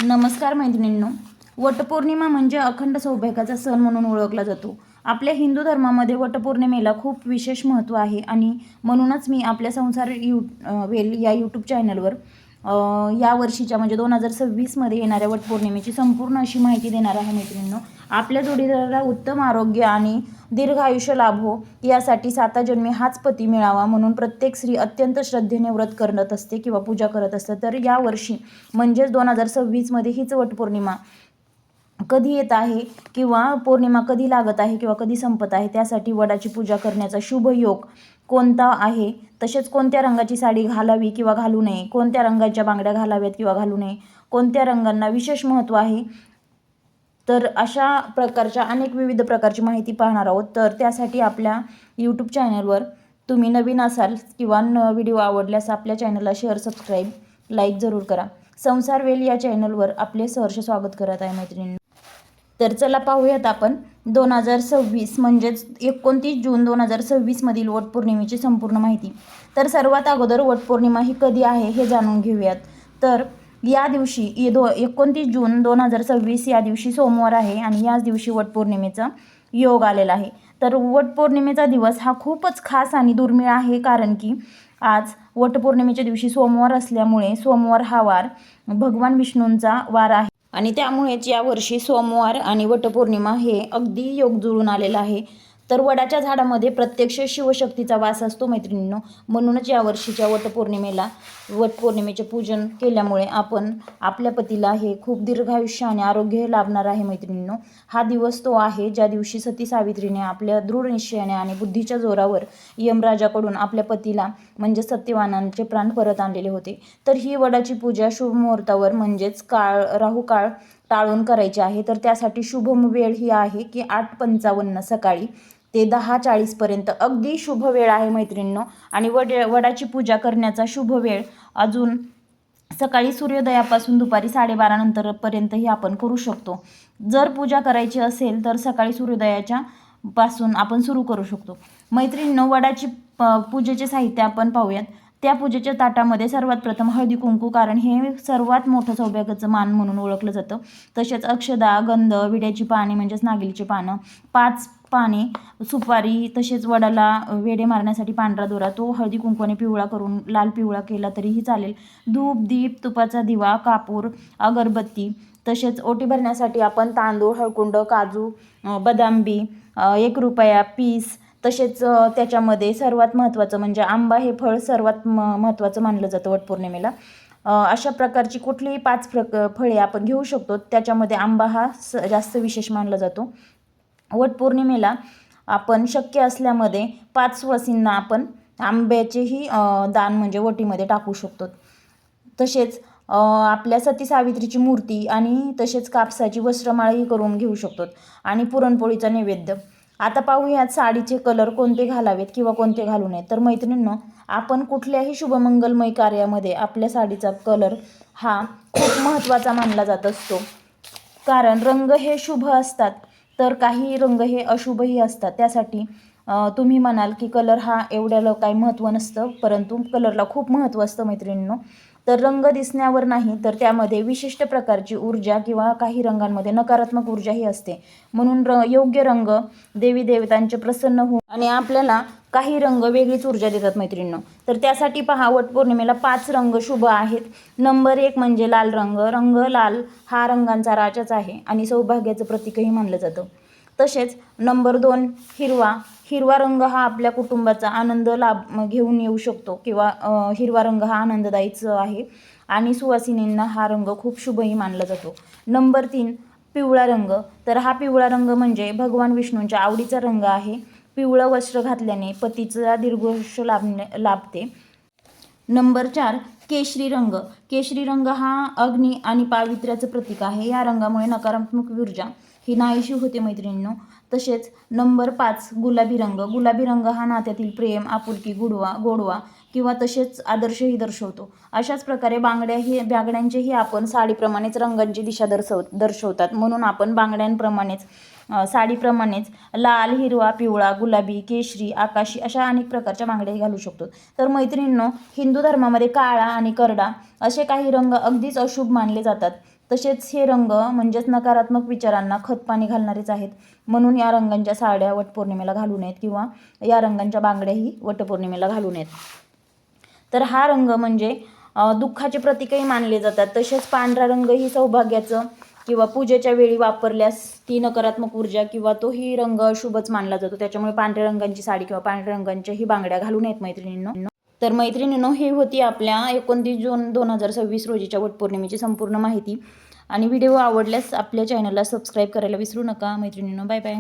नमस्कार मैत्रिणींनो. वटपौर्णिमा म्हणजे अखंड सौभाग्याचा सण म्हणून ओळखला जातो. आपल्या हिंदू धर्मामध्ये वटपौर्णिमेला खूप विशेष महत्त्व आहे आणि म्हणूनच मी आपल्या संसार वेल या यूट्यूब चॅनलवर या वर्षीच्या म्हणजे 2026मध्ये येणाऱ्या वटपौर्णिमेची संपूर्ण अशी माहिती देणार आहे मैत्रिणींनो. आपल्या जोडीदाराला उत्तम आरोग्य आणि दीर्घ आयुष्य लाभो यासाठी 7 जन्मी हाच पती मिळावा म्हणून प्रत्येक स्त्री अत्यंत श्रद्धेने व्रत करत असते किंवा पूजा करत असते. तर या वर्षी म्हणजेच 2026मध्ये हीच वटपौर्णिमा कधी येत आहे किंवा पौर्णिमा कधी लागत आहे किंवा कधी संपत आहे, त्यासाठी वडाची पूजा करण्याचा शुभ योग कोणता आहे, तसेच कोणत्या रंगाची साडी घालावी किंवा घालू नये, कोणत्या रंगाच्या बांगड्या घालाव्यात किंवा घालू नये, कोणत्या रंगांना विशेष महत्त्व आहे, तर अशा प्रकारच्या अनेक विविध प्रकारची माहिती पाहणार आहोत. तर त्यासाठी आपल्या यूट्यूब चॅनलवर तुम्ही नवीन असाल किंवा व्हिडिओ आवडल्यास आपल्या चॅनलला शेअर, सबस्क्राईब, लाईक जरूर करा. संसार वेल या चॅनलवर आपले सहर्ष स्वागत करत आहे मैत्रिणी. तर चला पाहूयात आपण 2026 म्हणजेच 29 जून 2026 मधील वटपौर्णिमेची संपूर्ण माहिती. तर सर्वात अगोदर वटपौर्णिमा ही कधी आहे हे जाणून घेऊयात. तर या दिवशी 29 जून 2026 या दिवशी सोमवार आहे आणि याच दिवशी वटपौर्णिमेचा योग आलेला आहे. तर वटपौर्णिमेचा दिवस हा खूपच खास आणि दुर्मिळ आहे, कारण की आज वटपौर्णिमेच्या दिवशी सोमवार असल्यामुळे सोमवार हा वार भगवान विष्णूंचा वार आहे आणि त्यामुळेच यावर्षी सोमवार आणि वटपौर्णिमा हे अगदी योग जुळून आलेलं आहे. तर वडाच्या झाडामध्ये प्रत्यक्ष शिवशक्तीचा वास असतो मैत्रिणींनो. म्हणूनच यावर्षीच्या वटपौर्णिमेचे पूजन केल्यामुळे आपण आपल्या पतीला हे खूप दीर्घायुष्य आणि आरोग्य लाभणार आहे मैत्रिणींनो. हा दिवस तो आहे ज्या दिवशी सती सावित्रीने आपल्या दृढ निश्चयाने आणि बुद्धीच्या जोरावर यमराजाकडून आपल्या पतीला म्हणजे सत्यवानांचे प्राण परत आणलेले होते. तर ही वडाची पूजा शुभ मुहूर्तावर म्हणजेच राहू काळ टाळून करायची आहे. तर त्यासाठी शुभ वेळ ही आहे की 8:55 सकाळी ते 10:40 पर्यंत अगदी शुभ वेळ आहे मैत्रिणींनो. आणि वडाची पूजा करण्याचा शुभ वेळ अजून सकाळी सूर्योदयापासून दुपारी 12:30 नंतरपर्यंतही आपण करू शकतो. जर पूजा करायची असेल तर सकाळी सूर्योदयाच्या पासून आपण सुरू करू शकतो. मैत्रिणींनो, वडाची पूजेचे साहित्य आपण पाहूयात. त्या पूजेच्या ताटामध्ये सर्वात प्रथम हळदी कुंकू, कारण हे सर्वात मोठं सौभाग्याचं मान म्हणून ओळखलं जातं. तसेच अक्षदा, गंध, विड्याची पाने म्हणजेच नागिलीची पानं, 5 पाने, सुपारी, तसेच वडाला वेडे मारण्यासाठी पांढरा दोरा, तो हळदी कुंकूने पिवळा करून लाल पिवळा केला तरीही चालेल, धूप, दीप, तुपाचा दिवा, कापूर, अगरबत्ती, तसेच ओटी भरण्यासाठी आपण तांदूळ, हळकुंड, काजू, बदाम बी, 1 रुपया, पीस, तसेच त्याच्यामध्ये सर्वात महत्त्वाचं म्हणजे आंबा हे फळ सर्वात महत्त्वाचं मानलं जातं वटपौर्णिमेला. अशा प्रकारची कुठलीही 5 फळे आपण घेऊ शकतो. त्याच्यामध्ये आंबा हा जास्त विशेष मानला जातो. वटपौर्णिमेला आपण शक्य असल्यामध्ये 5 सुवासिनींना आपण आंब्याचेही दान म्हणजे वटीमध्ये टाकू शकतो. तसेच आपल्या सती सावित्रीची मूर्ती आणि तसेच कापसाची वस्त्रमाळाही करून घेऊ शकतो आणि पुरणपोळीचा नैवेद्य. आता पाहूयात साडीचे कलर कोणते घालावेत किंवा कोणते घालू नयेत. तर मैत्रिणींनो, आपण कुठल्याही शुभमंगलमय कार्यामध्ये आपल्या साडीचा कलर हा खूप महत्त्वाचा मानला जात असतो, कारण रंग हे शुभ असतात तर काही रंग हे अशुभही असतात. त्यासाठी तुम्ही म्हणाल की कलर हा एवढ्याला काही महत्त्व नसतं, परंतु कलरला खूप महत्त्व असतं मैत्रिणींनो. तर रंग दिसण्यावर नाही तर त्यामध्ये विशिष्ट प्रकारची ऊर्जा किंवा काही रंगांमध्ये नकारात्मक ऊर्जाही असते. म्हणून योग्य रंग देवी देवतांचे प्रसन्न होऊन आणि आपल्याला काही रंग वेगळीच ऊर्जा देतात मैत्रिणींनो. तर त्यासाठी पहा, वटपौर्णिमेला 5 रंग शुभ आहेत. नंबर 1 म्हणजे लाल रंग. रंग लाल हा रंगांचा राजाच आहे आणि सौभाग्याचं प्रतीकही मानलं जातं. तसेच नंबर 2 हिरवा. हिरवा रंग हा आपल्या कुटुंबाचा आनंद घेऊन येऊ शकतो किंवा हिरवा रंग हा आनंददायीच आहे आणि सुवासिनींना हा रंग खूप शुभही मानला जातो. नंबर 3 पिवळा रंग. तर हा पिवळा रंग म्हणजे भगवान विष्णूंच्या आवडीचा रंग आहे. पिवळं वस्त्र घातल्याने पतीचा दीर्घायुष्य लाभते. नंबर 4 केशरी रंग. केशरी रंग हा अग्नी आणि पावित्र्याचं प्रतीक आहे. या रंगामुळे नकारात्मक ऊर्जा ही नाहीशी होते मैत्रिणींनो. तसेच नंबर 5 गुलाबी रंग. गुलाबी रंग हा नात्यातील प्रेम, आपुलकी, गोडवा किंवा तसेच आदर्शही दर्शवतो. अशाच प्रकारे बांगड्यांचेही आपण साडीप्रमाणेच रंगांची दिशा दर्शवतात, म्हणून आपण बांगड्यांप्रमाणेच साडीप्रमाणेच लाल, हिरवा, पिवळा, गुलाबी, केशरी, आकाशी अशा अनेक प्रकारच्या बांगड्याही घालू शकतो. तर मैत्रिणींनो, हिंदू धर्मामध्ये काळा आणि करडा असे काही रंग अगदीच अशुभ मानले जातात. तसेच हे रंग म्हणजेच नकारात्मक विचारांना खतपाणी घालणारेच आहेत. म्हणून या रंगांच्या साड्या वटपौर्णिमेला घालू नयेत किंवा या रंगांच्या बांगड्याही वटपौर्णिमेला घालू नयेत. तर हा रंग म्हणजे दुःखाचे प्रतीकही मानले जातात. तसेच पांढरा रंग ही सौभाग्याचं किंवा पूजेच्या वेळी वापरल्यास ती नकारात्मक ऊर्जा किंवा तोही रंग अशुभच मानला जातो. त्याच्यामुळे पांढऱ्या रंगांची साडी किंवा पांढऱ्या रंगांच्याही बांगड्या घालू नयेत मैत्रिणींनो. तर मैत्रिणींनो, ही होती आपल्या 29 जून 2026 रोजीच्या वटपौर्णिमेची संपूर्ण माहिती. आणि व्हिडिओ आवडल्यास आपल्या चॅनलला सबस्क्राईब करायला विसरू नका मैत्रिणींनो. Bye bye.